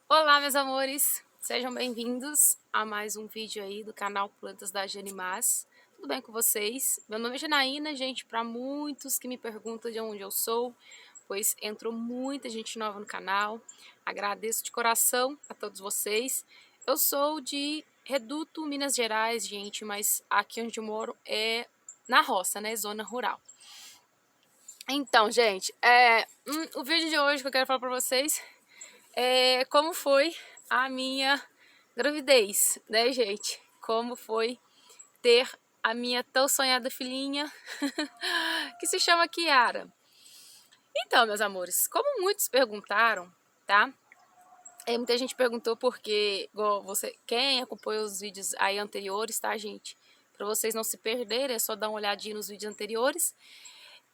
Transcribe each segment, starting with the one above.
Olá, meus amores! Sejam bem-vindos a mais um vídeo aí do canal Plantas da Janimás. Tudo bem com vocês? Meu nome é Janaína, gente, para muitos que me perguntam de onde eu sou, pois entrou muita gente nova no canal. Agradeço de coração a todos vocês. Eu sou de Reduto, Minas Gerais, gente, mas aqui onde eu moro é na roça, né? Zona rural. Então, gente, o vídeo de hoje que eu quero falar para vocês como foi a minha gravidez, né, gente? Como foi ter a minha tão sonhada filhinha, que se chama Kiara. Então, meus amores, como muitos perguntaram, tá? Muita gente perguntou porque, igual quem acompanhou os vídeos aí anteriores, tá, gente? Para vocês não se perderem, é só dar uma olhadinha nos vídeos anteriores.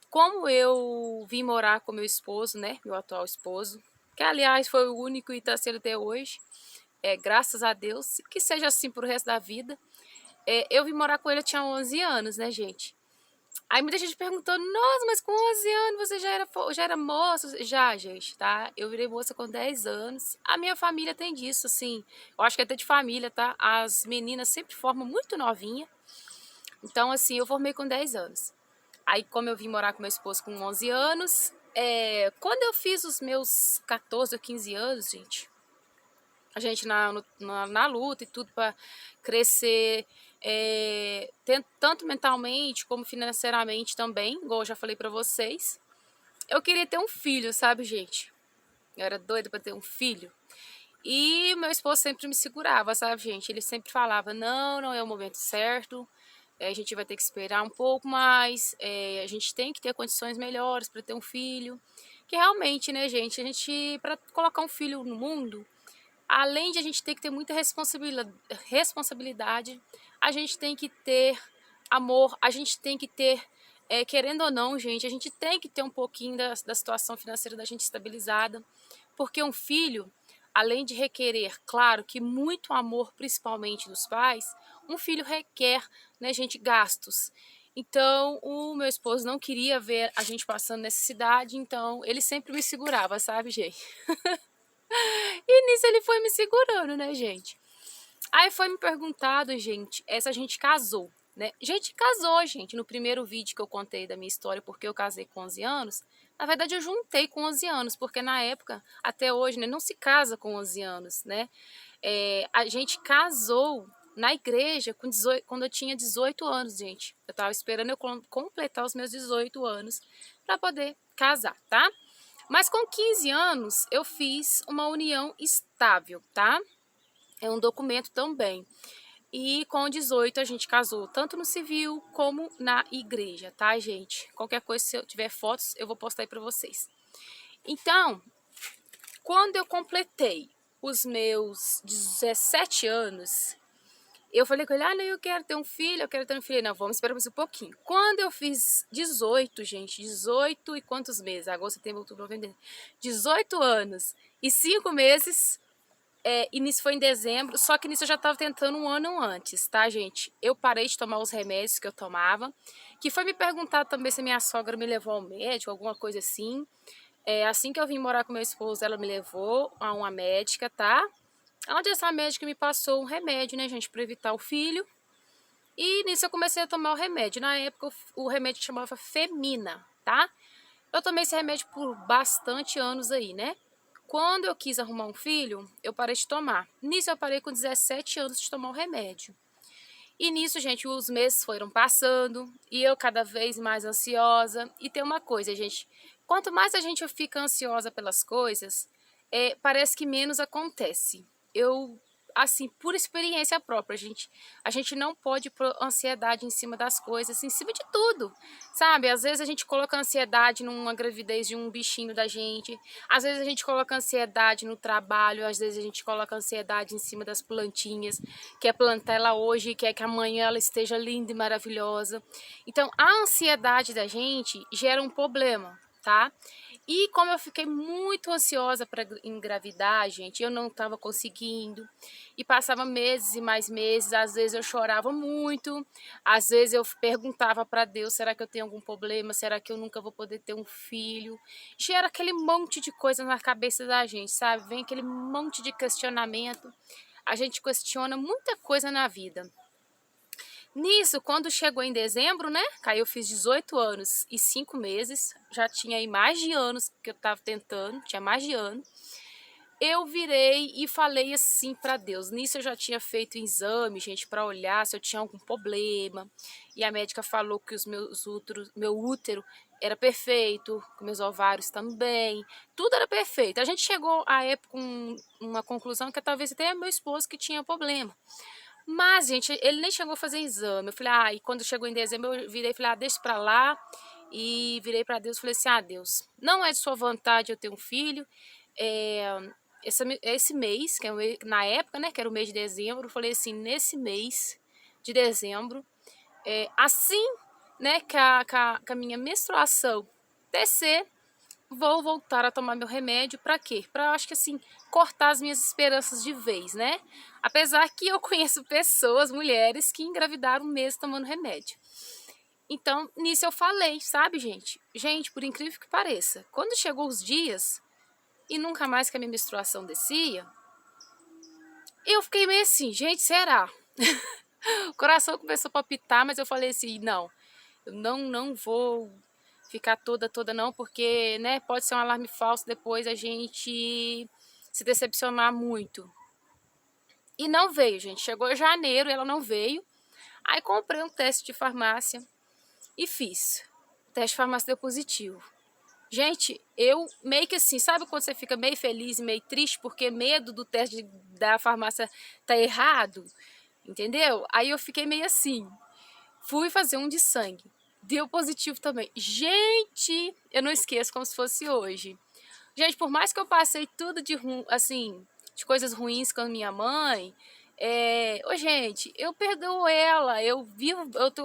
Como eu vim morar com meu esposo, né, meu atual esposo, que aliás foi o único e está sendo até hoje, graças a Deus, que seja assim pro resto da vida. Eu vim morar com ele, eu tinha 11 anos, né, gente? Aí muita gente perguntou, nossa, mas com 11 anos você já era moça? Já, gente, tá? Eu virei moça com 10 anos. A minha família tem disso, assim, eu acho que é até de família, tá? As meninas sempre formam muito novinha. Então, assim, eu formei com 10 anos. Aí, como eu vim morar com meu esposo com 11 anos, quando eu fiz os meus 14 ou 15 anos, gente, a gente na luta e tudo para crescer, tanto mentalmente como financeiramente também, igual eu já falei para vocês. Eu queria ter um filho, sabe, gente? Eu era doida para ter um filho. E meu esposo sempre me segurava, sabe, gente? Ele sempre falava, não, não é o momento certo, a gente vai ter que esperar um pouco mais, a gente tem que ter condições melhores para ter um filho. Que realmente, né, gente, para colocar um filho no mundo, além de a gente ter que ter muita responsabilidade, a gente tem que ter amor, a gente tem que ter, querendo ou não, gente, a gente tem que ter um pouquinho da situação financeira da gente estabilizada, porque um filho, além de requerer, claro, que muito amor, principalmente dos pais, um filho requer, né, gente, gastos. Então, o meu esposo não queria ver a gente passando necessidade, então ele sempre me segurava, sabe, gente? E nisso ele foi me segurando, né, gente? Aí foi me perguntado, gente, se a gente casou, né? A gente casou, gente, no primeiro vídeo que eu contei da minha história, porque eu casei com 11 anos. Na verdade, eu juntei com 11 anos, porque na época, até hoje, né, não se casa com 11 anos, né? A gente casou na igreja quando eu tinha 18 anos, gente. Eu tava esperando eu completar os meus 18 anos para poder casar, tá? Mas com 15 anos eu fiz uma união estável, tá? É um documento também. E com 18 a gente casou, tanto no civil como na igreja, tá, gente? Qualquer coisa, se eu tiver fotos, eu vou postar aí pra vocês. Então, quando eu completei os meus 17 anos, eu falei com ele, não, eu quero ter um filho, eu quero ter um filho. Não, vamos esperar mais um pouquinho. Quando eu fiz 18, gente, 18 e quantos meses? Agosto, setembro, outubro, novembro, 18 anos e 5 meses, e nisso foi em dezembro, só que nisso eu já estava tentando um ano antes, tá, gente? Eu parei de tomar os remédios que eu tomava, que foi me perguntar também se minha sogra me levou ao médico, alguma coisa assim. Assim que eu vim morar com meu esposo, ela me levou a uma médica, tá? Onde essa médica me passou um remédio, né, gente, para evitar o filho. E nisso eu comecei a tomar o remédio. Na época o remédio chamava Femina, tá? Eu tomei esse remédio por bastante anos aí, né? Quando eu quis arrumar um filho, eu parei de tomar. Nisso eu parei com 17 anos de tomar o remédio. E nisso, gente, os meses foram passando e eu cada vez mais ansiosa. E tem uma coisa, gente, quanto mais a gente fica ansiosa pelas coisas, parece que menos acontece. Eu, assim, por experiência própria, gente, a gente não pode pôr ansiedade em cima das coisas, em cima de tudo, sabe? Às vezes a gente coloca ansiedade numa gravidez de um bichinho da gente, às vezes a gente coloca ansiedade no trabalho, às vezes a gente coloca ansiedade em cima das plantinhas, quer plantar ela hoje e quer que amanhã ela esteja linda e maravilhosa. Então, a ansiedade da gente gera um problema, tá? E como eu fiquei muito ansiosa para engravidar, gente, eu não estava conseguindo. E passava meses e mais meses, às vezes eu chorava muito, às vezes eu perguntava para Deus, será que eu tenho algum problema? Será que eu nunca vou poder ter um filho? Gera aquele monte de coisa na cabeça da gente, sabe? Vem aquele monte de questionamento. A gente questiona muita coisa na vida. Nisso, quando chegou em dezembro, né? Aí eu fiz 18 anos e 5 meses. Já tinha aí mais de anos que eu tava tentando, tinha mais de ano. Eu virei e falei assim para Deus. Nisso eu já tinha feito exame, gente, para olhar se eu tinha algum problema. E a médica falou que meu útero era perfeito, que meus ovários também. Tudo era perfeito. A gente chegou à época com uma conclusão que talvez até meu esposo que tinha problema. Mas, gente, ele nem chegou a fazer exame. Eu falei, e quando chegou em dezembro, eu virei e falei, deixa pra lá. E virei pra Deus e falei assim, Deus, não é de sua vontade eu ter um filho. Esse mês, que é na época, né, que era o mês de dezembro, eu falei assim, nesse mês de dezembro, assim, né, que a minha menstruação descer, vou voltar a tomar meu remédio. Para quê? Para, acho que assim, cortar as minhas esperanças de vez, né? Apesar que eu conheço pessoas, mulheres, que engravidaram mesmo tomando remédio. Então, nisso eu falei, sabe, gente? Gente, por incrível que pareça, quando chegou os dias e nunca mais que a minha menstruação descia, eu fiquei meio assim, gente, será? O coração começou a palpitar, mas eu falei assim, não, eu não vou ficar toda não, porque, né, pode ser um alarme falso, depois a gente se decepcionar muito. E não veio, gente. Chegou janeiro e ela não veio. Aí comprei um teste de farmácia e fiz. O teste de farmácia deu positivo. Gente, eu meio que assim, sabe quando você fica meio feliz e meio triste porque medo do teste da farmácia tá errado? Entendeu? Aí eu fiquei meio assim. Fui fazer um de sangue. Deu positivo também. Gente, eu não esqueço como se fosse hoje. Gente, por mais que eu passei tudo de assim, de coisas ruins com a minha mãe, gente, eu perdoo ela, eu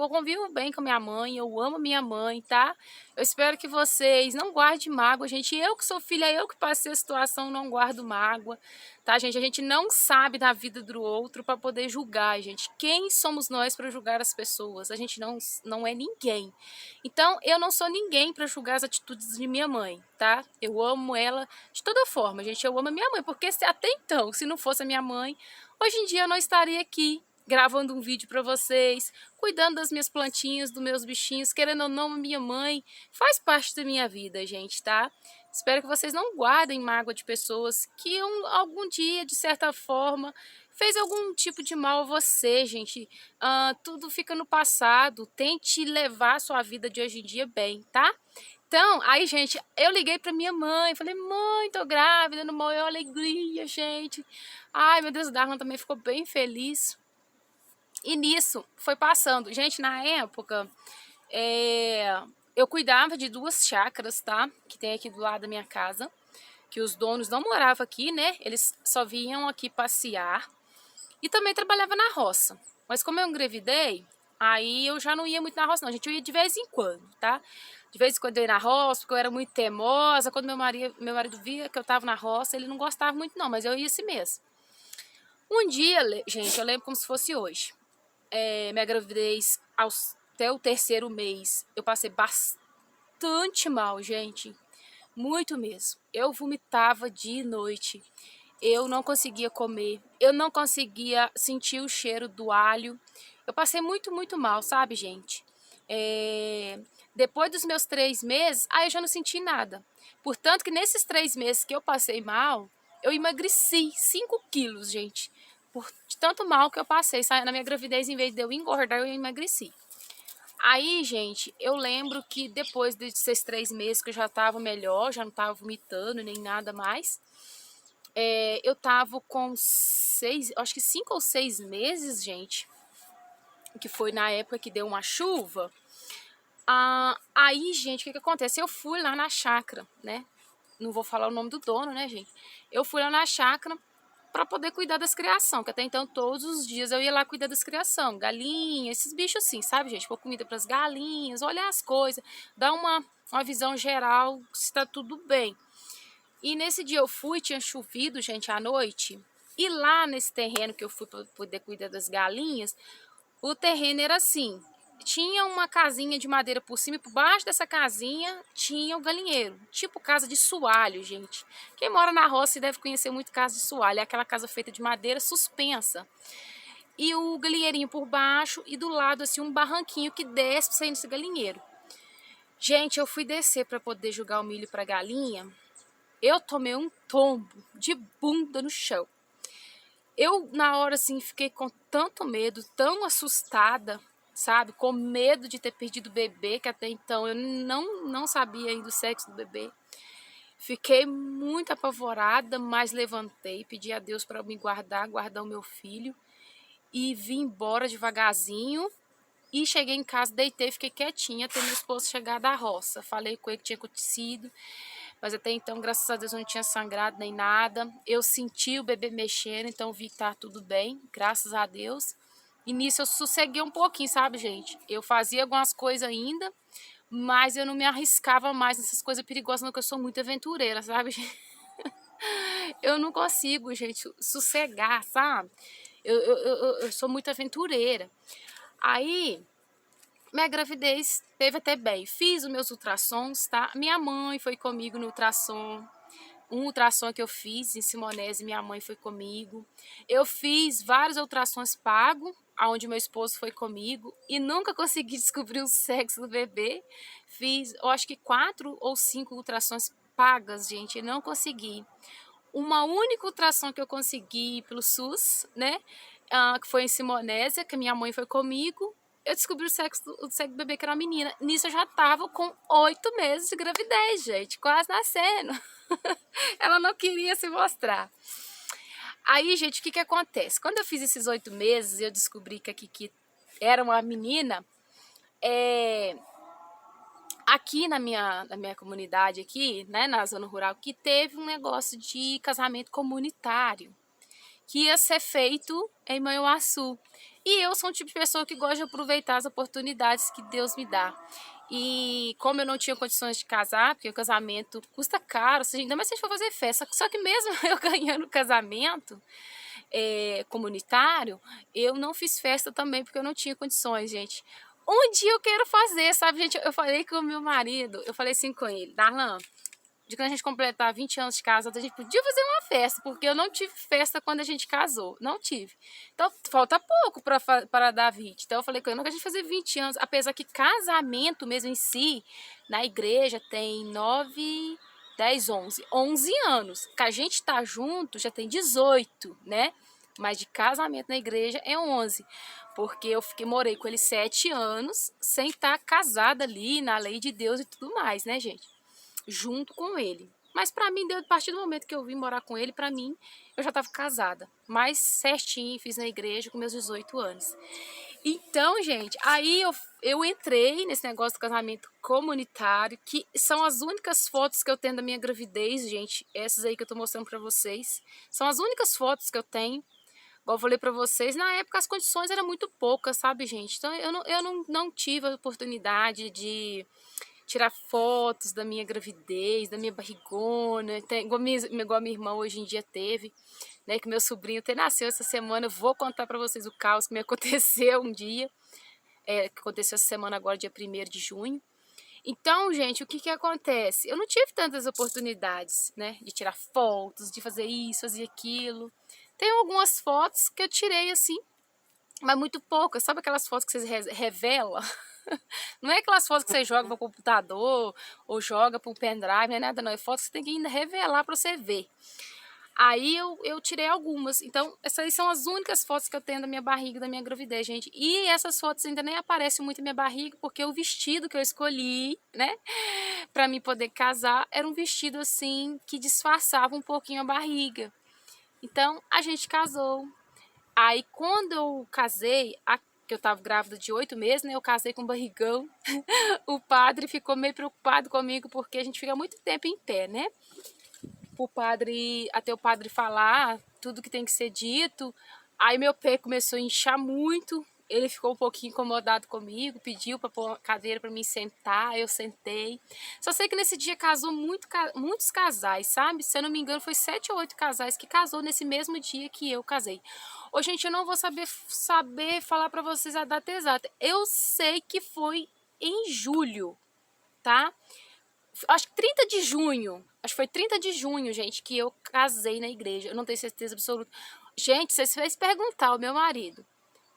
convivo bem com a minha mãe, eu amo minha mãe, tá? Eu espero que vocês não guardem mágoa, gente. Eu que sou filha, eu que passei a situação, não guardo mágoa, tá, gente? A gente não sabe da vida do outro para poder julgar, gente. Quem somos nós para julgar as pessoas? A gente não é ninguém. Então, eu não sou ninguém para julgar as atitudes de minha mãe, tá? Eu amo ela de toda forma, gente. Eu amo a minha mãe, porque até então, se não fosse a minha mãe, hoje em dia eu não estaria aqui gravando um vídeo para vocês, cuidando das minhas plantinhas, dos meus bichinhos, querendo ou não, minha mãe faz parte da minha vida, gente, tá? Espero que vocês não guardem mágoa de pessoas que algum dia, de certa forma, fez algum tipo de mal a você, gente. Tudo fica no passado. Tente levar a sua vida de hoje em dia bem, tá? Então, aí, gente, eu liguei pra minha mãe, falei, mãe, tô grávida, no maior alegria, gente. Ai, meu Deus, o Darlan também ficou bem feliz. E nisso, foi passando. Gente, na época, eu cuidava de 2 chácaras, tá? Que tem aqui do lado da minha casa. Que os donos não moravam aqui, né? Eles só vinham aqui passear. E também trabalhava na roça. Mas como eu engravidei, aí eu já não ia muito na roça, não. Gente, eu ia de vez em quando, tá? De vez em quando eu ia na roça, porque eu era muito teimosa. Quando meu marido via que eu tava na roça, ele não gostava muito, não, mas eu ia assim mesmo. Um dia, gente, eu lembro como se fosse hoje. Minha gravidez, até o 3º mês, eu passei bastante mal, gente. Muito mesmo. Eu vomitava dia e noite. Eu não conseguia comer. Eu não conseguia sentir o cheiro do alho. Eu passei muito, muito mal, sabe, gente? Depois dos meus 3 meses, aí eu já não senti nada. Portanto, que nesses 3 meses que eu passei mal, eu emagreci 5 quilos, gente. Por tanto mal que eu passei. Na minha gravidez, em vez de eu engordar, eu emagreci. Aí, gente, eu lembro que depois desses 3 meses que eu já tava melhor, já não tava vomitando nem nada mais, eu tava com 6, acho que 5 ou 6 meses, gente, que foi na época que deu uma chuva. Aí, gente, o que que acontece? Eu fui lá na chácara, né? Não vou falar o nome do dono, né, gente? Eu fui lá na chácara para poder cuidar das criação, que até então todos os dias eu ia lá cuidar das criação, galinha, esses bichos assim, sabe, gente? Pôr comida para as galinhas, olhar as coisas, dar uma visão geral se tá tudo bem. E nesse dia eu fui, tinha chovido, gente, à noite, e lá nesse terreno que eu fui para poder cuidar das galinhas, o terreno era assim, tinha uma casinha de madeira por cima e por baixo dessa casinha tinha o galinheiro, tipo casa de soalho, gente. Quem mora na roça deve conhecer muito casa de soalho, é aquela casa feita de madeira suspensa. E o galinheirinho por baixo e do lado assim um barranquinho que desce pra sair nesse galinheiro. Gente, eu fui descer para poder jogar o milho pra galinha, eu tomei um tombo de bunda no chão. Eu, na hora, assim, fiquei com tanto medo, tão assustada, sabe? Com medo de ter perdido o bebê, que até então eu não sabia ainda o sexo do bebê. Fiquei muito apavorada, mas levantei, pedi a Deus para me guardar o meu filho. E vim embora devagarzinho. E cheguei em casa, deitei, fiquei quietinha até meu esposo chegar da roça. Falei com ele que tinha acontecido. Mas até então, graças a Deus, eu não tinha sangrado nem nada. Eu senti o bebê mexendo, então vi que tá tudo bem, graças a Deus. E nisso eu sosseguei um pouquinho, sabe, gente? Eu fazia algumas coisas ainda, mas eu não me arriscava mais nessas coisas perigosas, não, porque eu sou muito aventureira, sabe? Eu não consigo, gente, sossegar, sabe? Eu sou muito aventureira. Aí, minha gravidez teve até bem. Fiz os meus ultrassons, tá? Minha mãe foi comigo no ultrassom. Um ultrassom que eu fiz em Simonese, minha mãe foi comigo. Eu fiz vários ultrassons pagos, aonde meu esposo foi comigo, e nunca consegui descobrir o sexo do bebê. Fiz, eu acho que 4 ou 5 ultrassons pagas, gente, e não consegui. Uma única ultrassom que eu consegui pelo SUS, né? Que foi em Simonésia, que minha mãe foi comigo. Eu descobri o sexo do bebê, que era uma menina. Nisso eu já tava com 8 meses de gravidez, gente, quase nascendo. Ela não queria se mostrar. Aí, gente, o que acontece? Quando eu fiz esses 8 meses, eu descobri que a Kiki era uma menina. Aqui na minha comunidade, aqui, né, na zona rural, que teve um negócio de casamento comunitário, que ia ser feito em Manhuaçu. E eu sou um tipo de pessoa que gosta de aproveitar as oportunidades que Deus me dá. E como eu não tinha condições de casar, porque o casamento custa caro, ainda mais se a gente for fazer festa, só que mesmo eu ganhando casamento comunitário, eu não fiz festa também, porque eu não tinha condições, gente. Um dia eu quero fazer, sabe, gente? Eu falei com o meu marido, eu falei assim com ele, Darlan, de quando a gente completar 20 anos de casada, a gente podia fazer uma festa, porque eu não tive festa quando a gente casou, não tive. Então, falta pouco para dar 20. Então, eu falei com ele, não, que a gente fazer 20 anos, apesar que casamento mesmo em si, na igreja tem 9, 10, 11 anos. Que a gente tá junto já tem 18, né? Mas de casamento na igreja é 11. Porque eu morei com ele 7 anos, sem estar casada ali, na lei de Deus e tudo mais, né, gente? Junto com ele. Mas pra mim, a partir do momento que eu vim morar com ele, pra mim, eu já tava casada. Mas certinho, fiz na igreja com meus 18 anos. Então, gente, aí eu entrei nesse negócio do casamento comunitário, que são as únicas fotos que eu tenho da minha gravidez, gente. Essas aí que eu tô mostrando pra vocês. São as únicas fotos que eu tenho. Igual eu falei pra vocês, na época as condições eram muito poucas, sabe, gente? Então eu não tive a oportunidade de tirar fotos da minha gravidez, da minha barrigona, igual a minha irmã hoje em dia teve, né, que meu sobrinho até nasceu essa semana. Eu vou contar para vocês o caos que me aconteceu um dia, que aconteceu essa semana agora, dia 1º de junho. Então, gente, o que acontece? Eu não tive tantas oportunidades, né, de tirar fotos, de fazer isso, fazer aquilo. Tem algumas fotos que eu tirei assim, mas muito poucas. Sabe aquelas fotos que você revela? Não é aquelas fotos que você joga para o computador ou joga para um pendrive, não é nada não. É fotos que você tem que ainda revelar para você ver. Aí eu tirei algumas. Então, essas aí são as únicas fotos que eu tenho da minha barriga, da minha gravidez, gente. E essas fotos ainda nem aparecem muito na minha barriga, porque o vestido que eu escolhi, né, para mim poder casar, era um vestido assim que disfarçava um pouquinho a barriga. Então, a gente casou. Aí, quando eu casei, que eu tava grávida de 8 meses, né? Eu casei com barrigão. O padre ficou meio preocupado comigo, porque a gente fica muito tempo em pé, né? até o padre falar tudo que tem que ser dito. Aí meu pé começou a inchar muito. Ele ficou um pouquinho incomodado comigo, pediu para pôr uma cadeira para mim sentar, eu sentei. Só sei que nesse dia casou muitos casais, sabe? Se eu não me engano, foi 7 ou 8 casais que casou nesse mesmo dia que eu casei. Ô, gente, eu não vou saber falar para vocês a data exata. Eu sei que foi em julho, tá? Acho que 30 de junho. Acho que foi 30 de junho, gente, que eu casei na igreja. Eu não tenho certeza absoluta. Gente, vocês fez perguntar ao meu marido.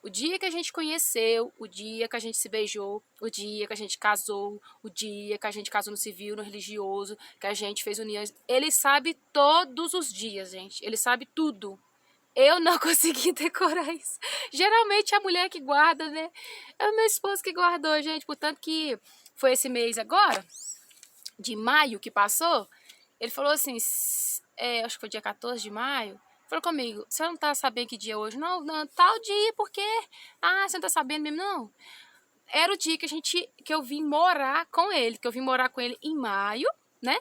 O dia que a gente conheceu, o dia que a gente se beijou, o dia que a gente casou, o dia que a gente casou no civil, no religioso, que a gente fez uniões. Ele sabe todos os dias, gente. Ele sabe tudo. Eu não consegui decorar isso. Geralmente é a mulher que guarda, né? É o meu esposo que guardou, gente. Portanto que foi esse mês agora, de maio que passou, ele falou assim, acho que foi dia 14 de maio, falou comigo, você não tá sabendo que dia é hoje? Não, não, tal dia, porque... Ah, você não tá sabendo mesmo? Não. Era o dia que eu vim morar com ele, em maio, né?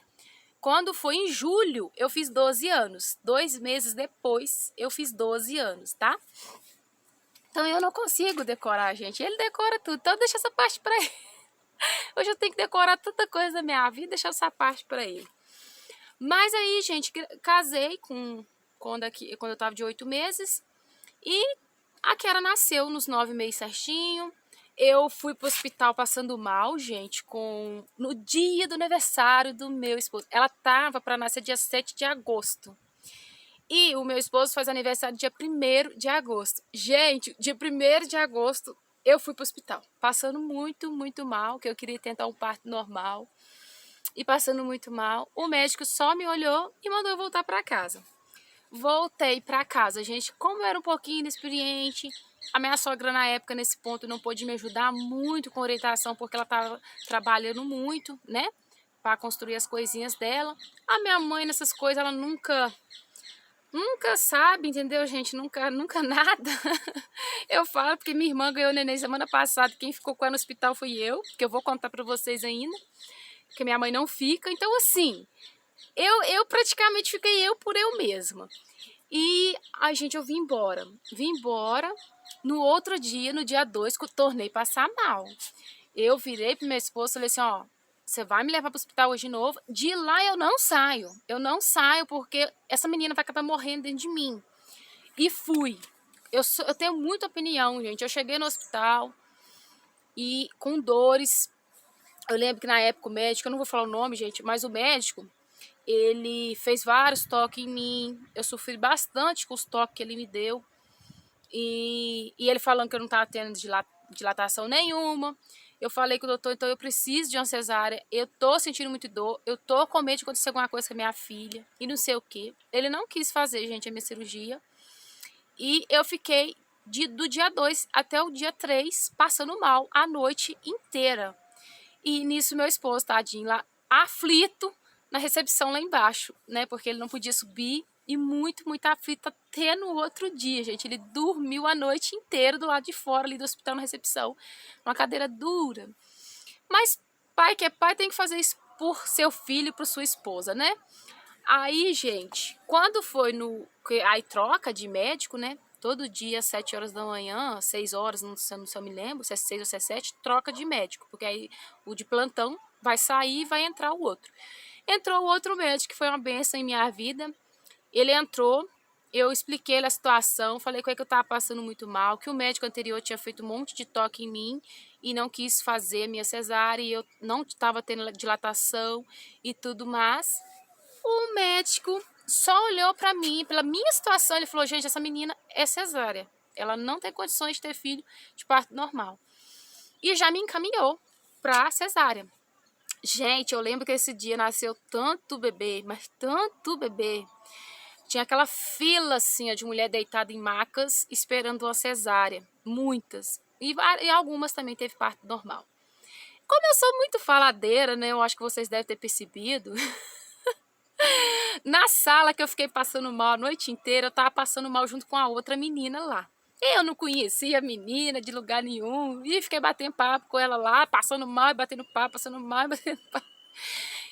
Quando foi em julho, eu fiz 12 anos. 2 meses depois, eu fiz 12 anos, tá? Então eu não consigo decorar, gente. Ele decora tudo, então deixa essa parte pra ele. Hoje eu tenho que decorar tanta coisa da minha vida, deixar essa parte pra ele. Mas aí, gente, casei quando eu tava de 8 meses. E a Kiara nasceu nos 9 meses certinho. Eu fui pro hospital passando mal, gente, no dia do aniversário do meu esposo. Ela tava pra nascer dia 7 de agosto. E o meu esposo faz aniversário dia 1º de agosto. Gente, dia 1º de agosto eu fui pro hospital, passando muito, muito mal, que eu queria tentar um parto normal. E passando muito mal, o médico só me olhou e mandou eu voltar para casa. Voltei para casa, gente, como eu era um pouquinho inexperiente, a minha sogra na época, nesse ponto, não pôde me ajudar muito com orientação, porque ela estava trabalhando muito, né, para construir as coisinhas dela. A minha mãe, nessas coisas, ela nunca sabe, entendeu, gente? Nunca nada. Eu falo porque minha irmã ganhou neném semana passada, quem ficou com ela no hospital fui eu, que eu vou contar para vocês ainda. Porque minha mãe não fica, então assim, eu praticamente fiquei eu por eu mesma. E, ai gente, eu vim embora, no outro dia, no dia 2, que eu tornei passar mal. Eu virei pro meu esposo e falei assim, ó, você vai me levar pro hospital hoje de novo? De lá eu não saio porque essa menina vai acabar morrendo dentro de mim. E fui. Eu tenho muita opinião, gente, eu cheguei no hospital e com dores. Eu lembro que na época o médico, eu não vou falar o nome, gente, mas o médico, ele fez vários toques em mim. Eu sofri bastante com os toques que ele me deu. E ele falando que eu não estava tendo dilatação nenhuma. Eu falei com o doutor, então eu preciso de uma cesárea. Eu tô sentindo muito dor. Eu tô com medo de acontecer alguma coisa com a minha filha. E não sei o quê. Ele não quis fazer, gente, a minha cirurgia. E eu fiquei do dia 2 até o dia 3 passando mal a noite inteira. E nisso meu esposo, tadinho, lá aflito na recepção lá embaixo, né? Porque ele não podia subir e muito, muito aflito até no outro dia, gente. Ele dormiu a noite inteira do lado de fora ali do hospital na recepção, numa cadeira dura. Mas pai que é pai tem que fazer isso por seu filho e por sua esposa, né? Aí, gente, quando foi aí troca de médico, né? Todo dia, 7 horas da manhã, 6 horas, não sei se eu me lembro, se é 6 ou se é 7, troca de médico. Porque aí o de plantão vai sair e vai entrar o outro. Entrou o outro médico, que foi uma bênção em minha vida. Ele entrou, eu expliquei a situação, falei com ele que eu estava passando muito mal, que o médico anterior tinha feito um monte de toque em mim e não quis fazer a minha cesárea, e eu não estava tendo dilatação e tudo mais. O médico só olhou pra mim, pela minha situação, ele falou, gente, essa menina é cesárea. Ela não tem condições de ter filho de parto normal. E já me encaminhou pra cesárea. Gente, eu lembro que esse dia nasceu tanto bebê, mas tanto bebê. Tinha aquela fila, assim, de mulher deitada em macas, esperando uma cesárea. Muitas. E algumas também teve parto normal. Como eu sou muito faladeira, né, eu acho que vocês devem ter percebido... Na sala que eu fiquei passando mal a noite inteira, eu tava passando mal junto com a outra menina lá. Eu não conhecia a menina de lugar nenhum. E fiquei batendo papo com ela lá, passando mal e batendo papo, passando mal e batendo papo.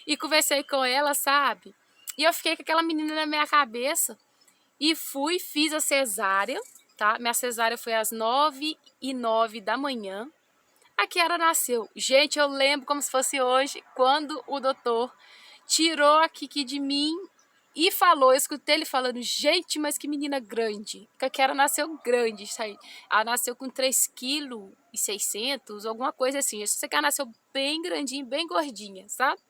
E conversei com ela, sabe? E eu fiquei com aquela menina na minha cabeça e fiz a cesárea, tá? Minha cesárea foi às 9h09 da manhã. A Kiara nasceu. Gente, eu lembro como se fosse hoje, quando o doutor tirou a Kiki de mim e falou, eu escutei ele falando, gente, mas que menina grande. Que a Kiara nasceu grande, ela nasceu com 3,6 kg, alguma coisa assim. Eu sei que ela nasceu bem grandinha, bem gordinha, sabe?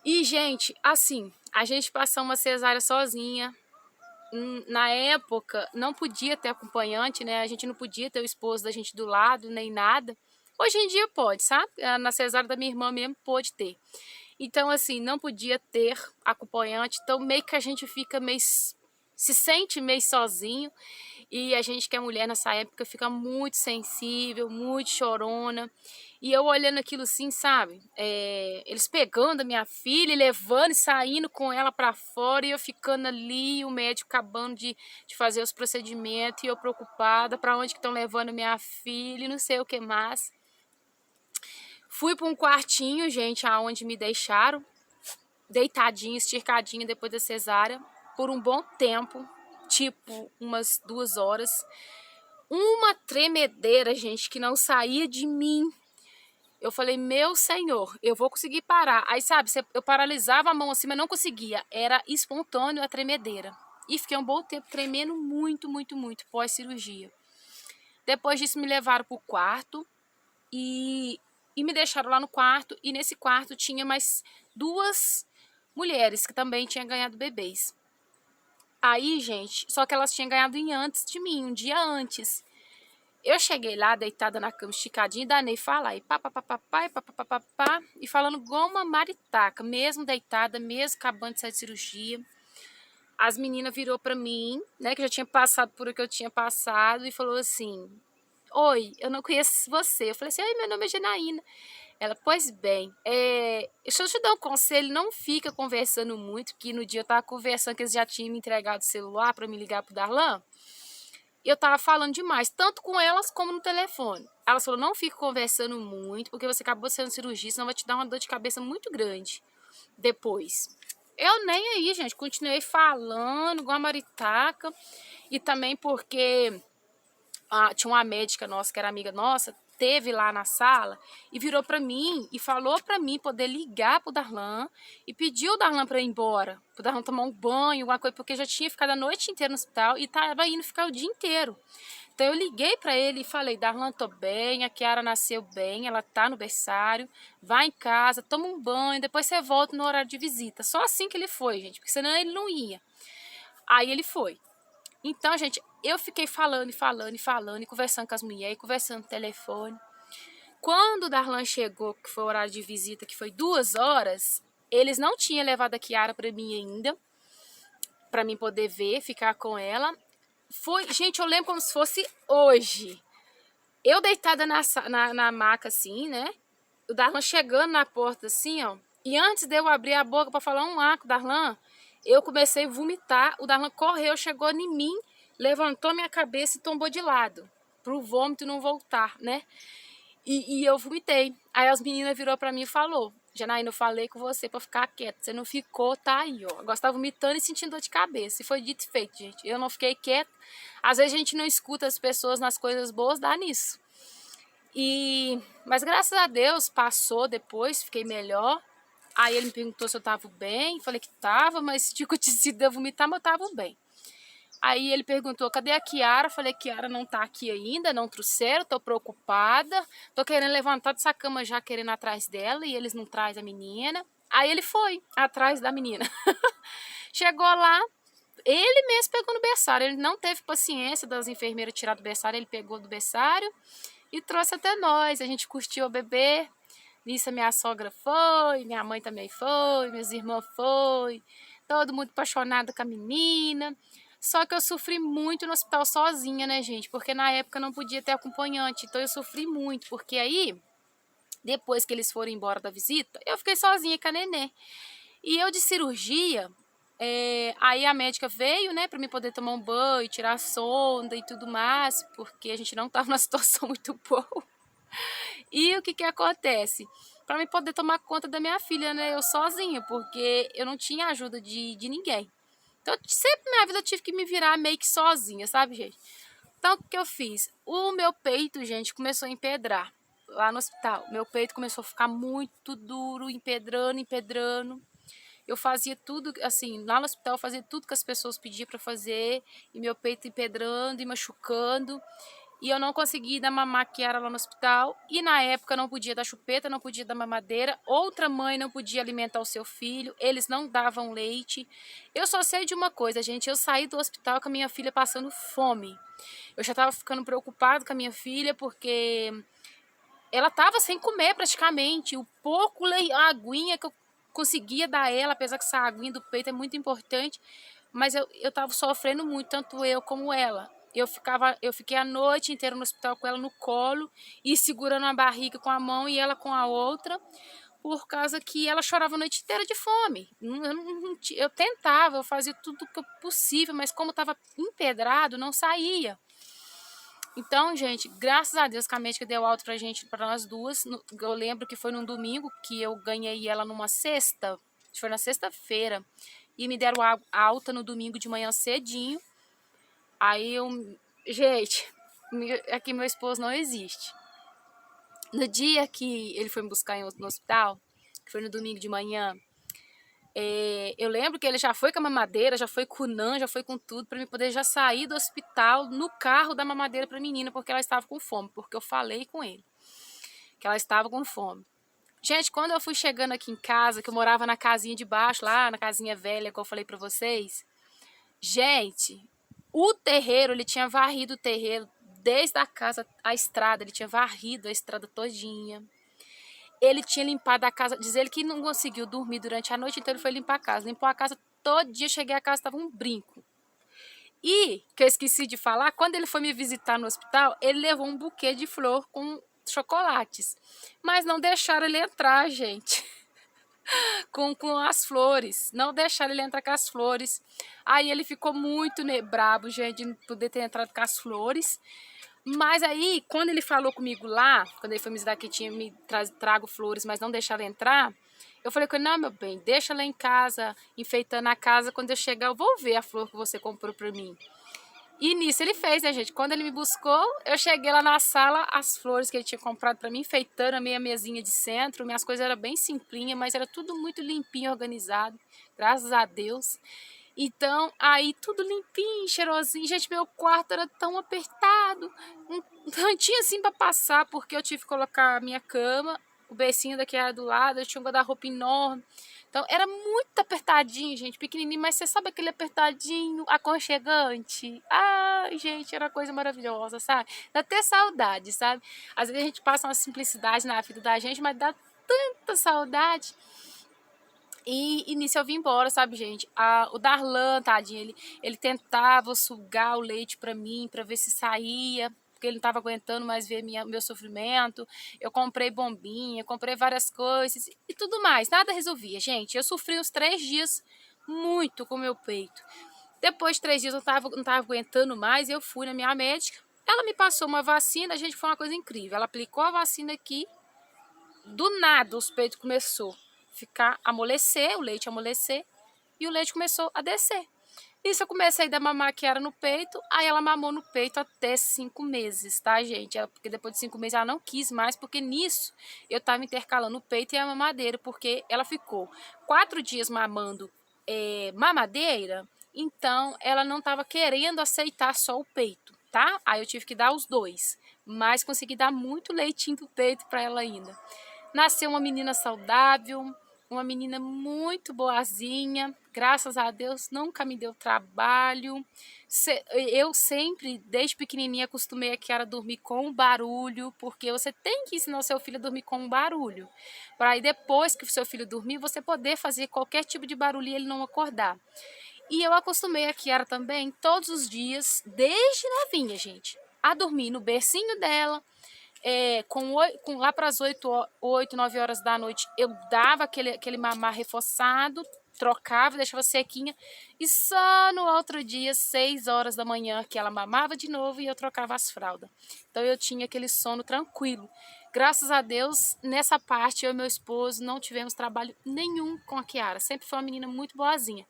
E, gente, assim, a gente passou uma cesárea sozinha. Na época, não podia ter acompanhante, né? A gente não podia ter o esposo da gente do lado, nem nada. Hoje em dia pode, sabe? Na cesárea da minha irmã mesmo pôde ter. Então, assim, não podia ter acompanhante. Então, meio que a gente fica meio... se sente meio sozinho. E a gente que é mulher nessa época fica muito sensível, muito chorona. E eu olhando aquilo assim, sabe? Eles pegando a minha filha e levando e saindo com ela pra fora. E eu ficando ali, o médico acabando de fazer os procedimentos. E eu preocupada, pra onde que estão levando minha filha e não sei o que mais. Fui para um quartinho, gente, aonde me deixaram, deitadinha, esticadinha depois da cesárea, por um bom tempo, tipo umas 2 horas. Uma tremedeira, gente, que não saía de mim. Eu falei, meu senhor, eu vou conseguir parar. Aí, sabe, eu paralisava a mão assim, mas não conseguia. Era espontâneo a tremedeira. E fiquei um bom tempo tremendo muito, muito, muito, pós-cirurgia. Depois disso, me levaram para o quarto e me deixaram lá no quarto. E nesse quarto tinha mais 2 mulheres que também tinham ganhado bebês. Aí, gente, só que elas tinham ganhado antes de mim, um dia antes. Eu cheguei lá, deitada na cama, esticadinha, e danei falar, e pá, e falando igual uma maritaca, mesmo deitada, mesmo acabando de sair de cirurgia. As meninas virou pra mim, né, que já tinha passado por o que eu tinha passado, e falou assim, oi, eu não conheço você. Eu falei assim, oi, meu nome é Janaína. Ela, pois bem, deixa eu te dar um conselho, não fica conversando muito, que no dia eu tava conversando que eles já tinham me entregado o celular pra me ligar pro Darlan. Eu tava falando demais, tanto com elas como no telefone. Elas falaram, não fica conversando muito, porque você acabou sendo cirurgia, senão vai te dar uma dor de cabeça muito grande depois. Eu nem aí, gente, continuei falando igual a maritaca. E também porque tinha uma médica nossa, que era amiga nossa, teve lá na sala e virou pra mim e falou pra mim poder ligar pro Darlan e pediu o Darlan pra ir embora, pro Darlan tomar um banho, alguma coisa, porque já tinha ficado a noite inteira no hospital e tava indo ficar o dia inteiro. Então eu liguei pra ele e falei, Darlan, tô bem, a Kiara nasceu bem, ela tá no berçário, vai em casa, toma um banho, depois você volta no horário de visita. Só assim que ele foi, gente, porque senão ele não ia. Aí ele foi. Então, gente, eu fiquei falando e conversando com as mulheres, conversando no telefone. Quando o Darlan chegou, que foi o horário de visita, que foi 2 horas, eles não tinham levado a Kiara para mim ainda, para mim poder ver, ficar com ela. Gente, eu lembro como se fosse hoje. Eu deitada na maca assim, né? O Darlan chegando na porta assim, ó. E antes de eu abrir a boca para falar um com o Darlan, eu comecei a vomitar. O Darlan correu, chegou em mim, levantou minha cabeça e tombou de lado, pro vômito não voltar, né? E eu vomitei. Aí as meninas virou pra mim e falou, Janaína, eu falei com você pra ficar quieta, você não ficou, tá aí, ó. Agora você tá vomitando e sentindo dor de cabeça. E foi dito e feito, gente. Eu não fiquei quieta. Às vezes a gente não escuta as pessoas nas coisas boas, dá nisso. Mas graças a Deus passou depois, fiquei melhor. Aí ele me perguntou se eu tava bem, falei que tava, mas tinha acontecido de eu vomitar, mas eu tava bem. Aí ele perguntou, cadê a Kiara? Falei, Kiara não tá aqui ainda, não trouxeram, tô preocupada. Tô querendo levantar dessa cama já, querendo atrás dela, e eles não trazem a menina. Aí ele foi atrás da menina. Chegou lá, ele mesmo pegou no berçário. Ele não teve paciência das enfermeiras tirar do berçário, ele pegou do berçário e trouxe até nós. A gente curtiu o bebê. Nisso a minha sogra foi, minha mãe também foi, meus irmãos foi. Todo mundo apaixonado com a menina. Só que eu sofri muito no hospital sozinha, né, gente? Porque na época não podia ter acompanhante. Então eu sofri muito, porque aí, depois que eles foram embora da visita, eu fiquei sozinha com a nenê. E eu de cirurgia, aí a médica veio, né, pra mim poder tomar um banho, tirar a sonda e tudo mais, porque a gente não tava numa situação muito boa. E o que que acontece? para me poder tomar conta da minha filha, né? Eu sozinha, porque eu não tinha ajuda de ninguém. Então, sempre na minha vida eu tive que me virar meio que sozinha, sabe, gente? Então, o que eu fiz? O meu peito, gente, começou a empedrar lá no hospital. Meu peito começou a ficar muito duro, empedrando, empedrando. Eu fazia tudo, assim, lá no hospital eu fazia tudo que as pessoas pediam para fazer, e meu peito empedrando e machucando. E eu não consegui dar mamar que era lá no hospital. E na época não podia dar chupeta, não podia dar mamadeira. Outra mãe não podia alimentar o seu filho. Eles não davam leite. Eu só sei de uma coisa, gente. Eu saí do hospital com a minha filha passando fome. Eu já estava ficando preocupado com a minha filha porque ela estava sem comer praticamente. O pouco a aguinha que eu conseguia dar ela, apesar que essa aguinha do peito é muito importante, mas eu estava sofrendo muito, tanto eu como ela. Eu fiquei a noite inteira no hospital com ela no colo e segurando a barriga com a mão e ela com a outra, por causa que ela chorava a noite inteira de fome. Eu tentava, eu fazia tudo o possível, mas como estava empedrado, não saía. Então, gente, graças a Deus que a médica deu alta pra gente, pra nós duas. Eu lembro que foi num domingo que eu ganhei ela numa sexta, foi na sexta-feira, e me deram alta no domingo de manhã cedinho. Aí gente, aqui meu esposo não existe. No dia que ele foi me buscar no hospital, que foi no domingo de manhã, eu lembro que ele já foi com a mamadeira, já foi com o NAN, já foi com tudo, para mim poder já sair do hospital no carro da mamadeira para a menina, porque ela estava com fome, porque eu falei com ele que ela estava com fome. Gente, quando eu fui chegando aqui em casa, que eu morava na casinha de baixo, lá na casinha velha que eu falei para vocês, gente, o terreiro, ele tinha varrido o terreiro desde a casa à estrada, ele tinha varrido a estrada todinha. Ele tinha limpado a casa, diz ele que não conseguiu dormir durante a noite, então ele foi limpar a casa. Limpou a casa todo dia, cheguei a casa, estava um brinco. E, que eu esqueci de falar, quando ele foi me visitar no hospital, ele levou um buquê de flor com chocolates. Mas não deixaram ele entrar, gente, com as flores. Não deixaram ele entrar com as flores. Aí ele ficou muito brabo, gente, de não poder ter entrado com as flores. Mas aí, quando ele falou comigo lá, quando ele foi me visitar que tinha me trago flores, mas não deixava entrar, eu falei com ele, não, meu bem, deixa lá em casa, enfeitando a casa, quando eu chegar eu vou ver a flor que você comprou pra mim. E nisso ele fez, né, gente? Quando ele me buscou, eu cheguei lá na sala, as flores que ele tinha comprado pra mim, enfeitando a minha mesinha de centro, minhas coisas eram bem simplinhas, mas era tudo muito limpinho, organizado, graças a Deus. Então, aí tudo limpinho, cheirosinho. Gente, meu quarto era tão apertado. Não tinha assim pra passar, porque eu tive que colocar a minha cama, o bercinho daqui era do lado, eu tinha um guarda-roupa enorme. Então, era muito apertadinho, gente, pequenininho, mas você sabe aquele apertadinho, aconchegante? Ai, gente, era uma coisa maravilhosa, sabe? Dá até saudade, sabe? Às vezes a gente passa uma simplicidade na vida da gente, mas dá tanta saudade. E nisso eu vim embora, sabe, gente? O Darlan, tadinho, ele tentava sugar o leite pra mim, pra ver se saía, porque ele não tava aguentando mais ver meu sofrimento. Eu comprei bombinha, comprei várias coisas e tudo mais. Nada resolvia, gente. Eu sofri uns 3 dias muito com o meu peito. Depois de 3 dias eu não tava aguentando mais, eu fui na minha médica. Ela me passou uma vacina, gente, foi uma coisa incrível. Ela aplicou a vacina aqui, do nada os peitos começou ficar amolecer, o leite amolecer, e o leite começou a descer. Nisso eu comecei a dar mamar que era no peito, aí ela mamou no peito até 5 meses, tá, gente? Porque depois de 5 meses ela não quis mais, porque nisso eu tava intercalando o peito e a mamadeira, porque ela ficou 4 dias mamando mamadeira, então ela não tava querendo aceitar só o peito, tá? Aí eu tive que dar os dois, mas consegui dar muito leitinho do peito para ela ainda. Nasceu uma menina saudável, uma menina muito boazinha, graças a Deus, nunca me deu trabalho. Eu sempre, desde pequenininha, acostumei a Kiara dormir com barulho, porque você tem que ensinar o seu filho a dormir com barulho, para aí depois que o seu filho dormir, você poder fazer qualquer tipo de barulho e ele não acordar. E eu acostumei a Kiara também, todos os dias, desde novinha, gente, a dormir no bercinho dela. Lá para as 8, 9 horas da noite, eu dava aquele mamar reforçado, trocava, deixava sequinha, e só no outro dia, 6 horas da manhã, que ela mamava de novo e eu trocava as fraldas. Então eu tinha aquele sono tranquilo. Graças a Deus, nessa parte, eu e meu esposo não tivemos trabalho nenhum com a Kiara. Sempre foi uma menina muito boazinha.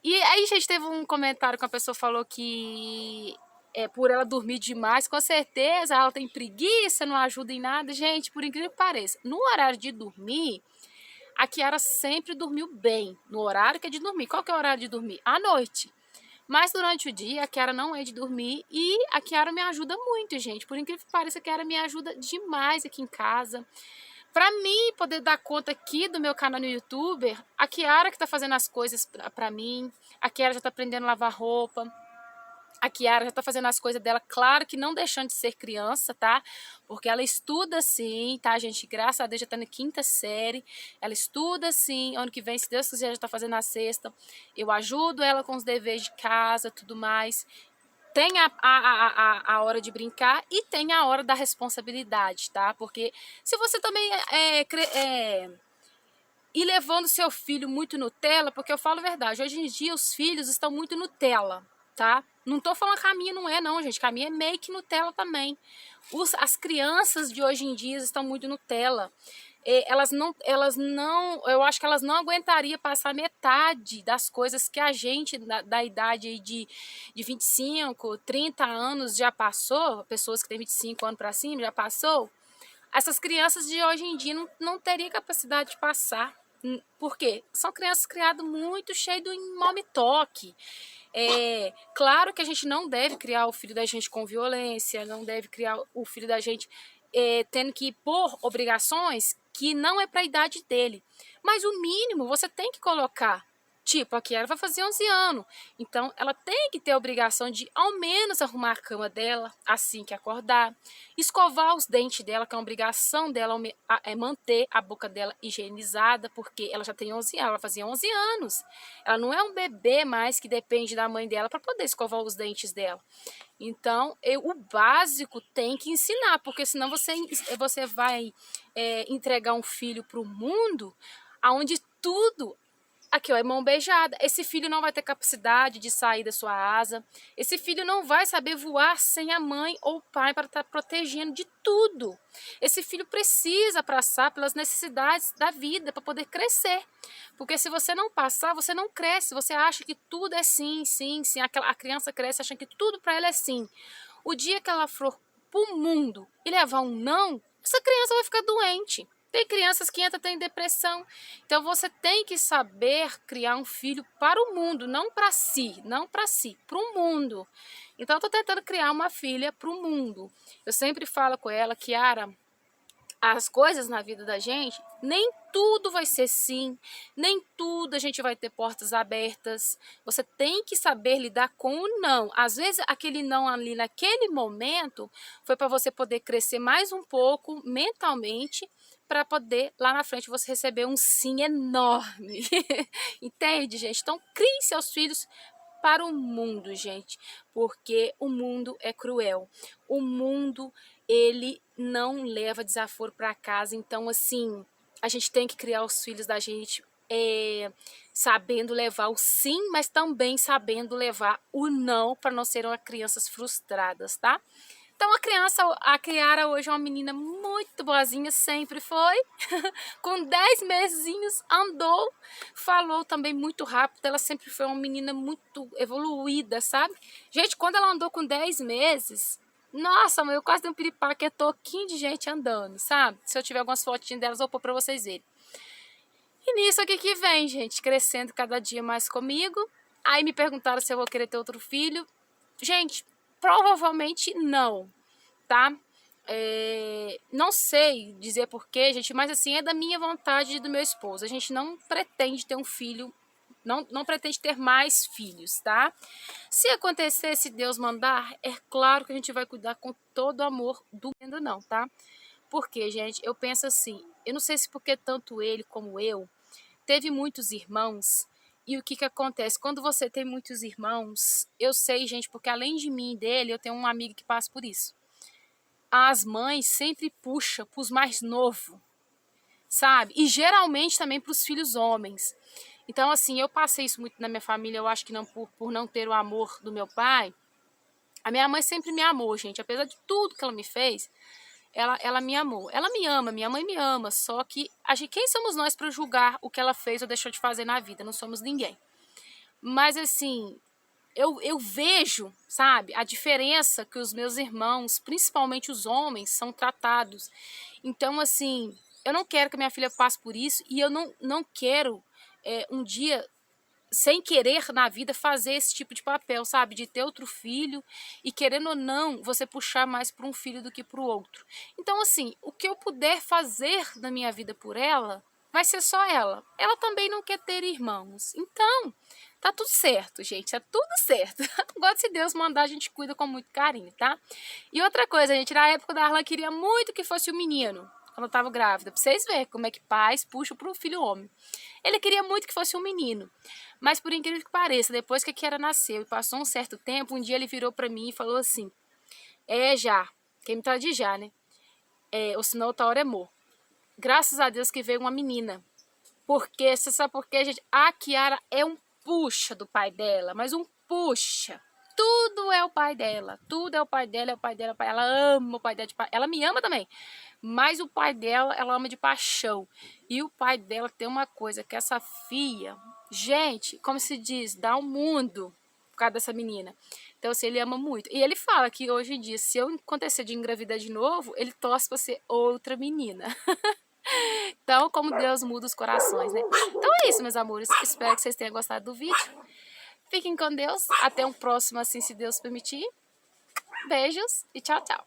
E aí, gente, teve um comentário que a pessoa falou que é por ela dormir demais. Com certeza, ela tem preguiça, não ajuda em nada. Gente, por incrível que pareça, no horário de dormir, a Kiara sempre dormiu bem. No horário que é de dormir. Qual que é o horário de dormir? À noite. Mas durante o dia, a Kiara não é de dormir e a Kiara me ajuda muito, gente. Por incrível que pareça, a Kiara me ajuda demais aqui em casa. Pra mim poder dar conta aqui do meu canal no YouTube, a Kiara que tá fazendo as coisas pra mim, a Kiara já tá aprendendo a lavar roupa, a Kiara já tá fazendo as coisas dela, claro que não deixando de ser criança, tá? Porque ela estuda sim, tá, gente? Graças a Deus já tá na 5ª série. Ela estuda sim, ano que vem, se Deus quiser, já tá fazendo a 6ª. Eu ajudo ela com os deveres de casa, tudo mais. Tem a hora de brincar e tem a hora da responsabilidade, tá? Porque se você também ir levando seu filho muito Nutella, porque eu falo a verdade, hoje em dia os filhos estão muito Nutella, tá? Não tô falando que a minha não é não, gente, que a minha é meio que Nutella também. As crianças de hoje em dia estão muito Nutella. Eu acho que elas não aguentariam passar metade das coisas que a gente, da idade aí de 25, 30 anos já passou, pessoas que têm 25 anos para cima já passou, essas crianças de hoje em dia não teriam capacidade de passar. Por quê? São crianças criadas muito cheias de mome-toque. Claro que a gente não deve criar o filho da gente com violência, não deve criar o filho da gente tendo que pôr obrigações que não é para a idade dele. Mas o mínimo você tem que colocar. Tipo, a Kiara vai fazer 11 anos, então ela tem que ter a obrigação de ao menos arrumar a cama dela assim que acordar, escovar os dentes dela, que é uma obrigação dela manter a boca dela higienizada, porque ela já tem 11 anos, ela fazia 11 anos. Ela não é um bebê mais que depende da mãe dela para poder escovar os dentes dela. Então, o básico tem que ensinar, porque senão você vai entregar um filho para o mundo onde tudo aqui, ó, é mão beijada. Esse filho não vai ter capacidade de sair da sua asa. Esse filho não vai saber voar sem a mãe ou o pai para estar protegendo de tudo. Esse filho precisa passar pelas necessidades da vida para poder crescer. Porque se você não passar, você não cresce. Você acha que tudo é sim, sim, sim. A criança cresce achando que tudo para ela é sim. O dia que ela for pro mundo e levar um não, essa criança vai ficar doente. Tem crianças que entram em depressão. Então você tem que saber criar um filho para o mundo, não para si, para o mundo. Então eu estou tentando criar uma filha para o mundo. Eu sempre falo com ela, Kiara, as coisas na vida da gente, nem tudo vai ser sim, nem tudo a gente vai ter portas abertas. Você tem que saber lidar com o não. Às vezes aquele não ali naquele momento foi para você poder crescer mais um pouco mentalmente, para poder lá na frente você receber um sim enorme. Entende, gente? Então crie seus filhos para o mundo, gente, porque o mundo é cruel. O mundo, ele não leva desaforo para casa. Então, assim, a gente tem que criar os filhos da gente sabendo levar o sim, mas também sabendo levar o não, para não serem crianças frustradas, tá? Então a Kiara hoje é uma menina muito boazinha, sempre foi. Com 10 mesinhos andou, falou também muito rápido. Ela sempre foi uma menina muito evoluída, sabe? Gente, quando ela andou com 10 meses, nossa, eu quase dei um piripaque, é toquinho de gente andando, sabe? Se eu tiver algumas fotinhas delas, eu vou pôr pra vocês verem. E nisso aqui que vem, gente, crescendo cada dia mais comigo. Aí me perguntaram se eu vou querer ter outro filho. Gente, provavelmente não, tá? Não sei dizer porquê, gente, mas assim, é da minha vontade e do meu esposo. A gente não pretende ter um filho, não pretende ter mais filhos, tá? Se acontecer, se Deus mandar, é claro que a gente vai cuidar com todo o amor do mundo, não, tá? Porque, gente, eu penso assim, eu não sei se porque tanto ele como eu teve muitos irmãos. E o que que acontece? Quando você tem muitos irmãos, eu sei, gente, porque além de mim e dele, eu tenho um amigo que passa por isso. As mães sempre puxam para os mais novos, sabe? E geralmente também para os filhos homens. Então, assim, eu passei isso muito na minha família, eu acho que não por não ter o amor do meu pai. A minha mãe sempre me amou, gente, apesar de tudo que ela me fez. ela me amou. Ela me ama, minha mãe me ama, só que quem somos nós para julgar o que ela fez ou deixou de fazer na vida? Não somos ninguém. Mas assim, eu vejo, sabe, a diferença que os meus irmãos, principalmente os homens, são tratados. Então, assim, eu não quero que minha filha passe por isso e eu não quero um dia, sem querer na vida, fazer esse tipo de papel, sabe? De ter outro filho e, querendo ou não, você puxar mais para um filho do que para o outro. Então, assim, o que eu puder fazer na minha vida por ela, vai ser só ela. Ela também não quer ter irmãos. Então, tá tudo certo, gente. É tudo certo. Agora, se Deus mandar, a gente cuida com muito carinho, tá? E outra coisa, gente, na época da Arlan queria muito que fosse um menino, quando eu tava grávida. Pra vocês verem como é que pais puxam pro filho homem. Ele queria muito que fosse um menino. Mas, por incrível que pareça, depois que a Kiara nasceu e passou um certo tempo, um dia ele virou pra mim e falou assim: já, quem me tá de já, né? Ou senão outra hora é amor. Graças a Deus que veio uma menina. Porque, você sabe por quê, gente? A Kiara é um puxa do pai dela, mas um puxa. Tudo é o pai dela, tudo é o pai dela, é o pai dela, ela ama o pai dela, ela me ama também, mas o pai dela, ela ama de paixão. E o pai dela tem uma coisa, que essa filha, gente, como se diz, dá um mundo por causa dessa menina. Então, assim, ele ama muito. E ele fala que hoje em dia, se eu acontecer de engravidar de novo, ele torce pra ser outra menina. Então, como Deus muda os corações, né? Então é isso, meus amores. Espero que vocês tenham gostado do vídeo. Fiquem com Deus. Até um próximo, assim, se Deus permitir. Beijos e tchau, tchau.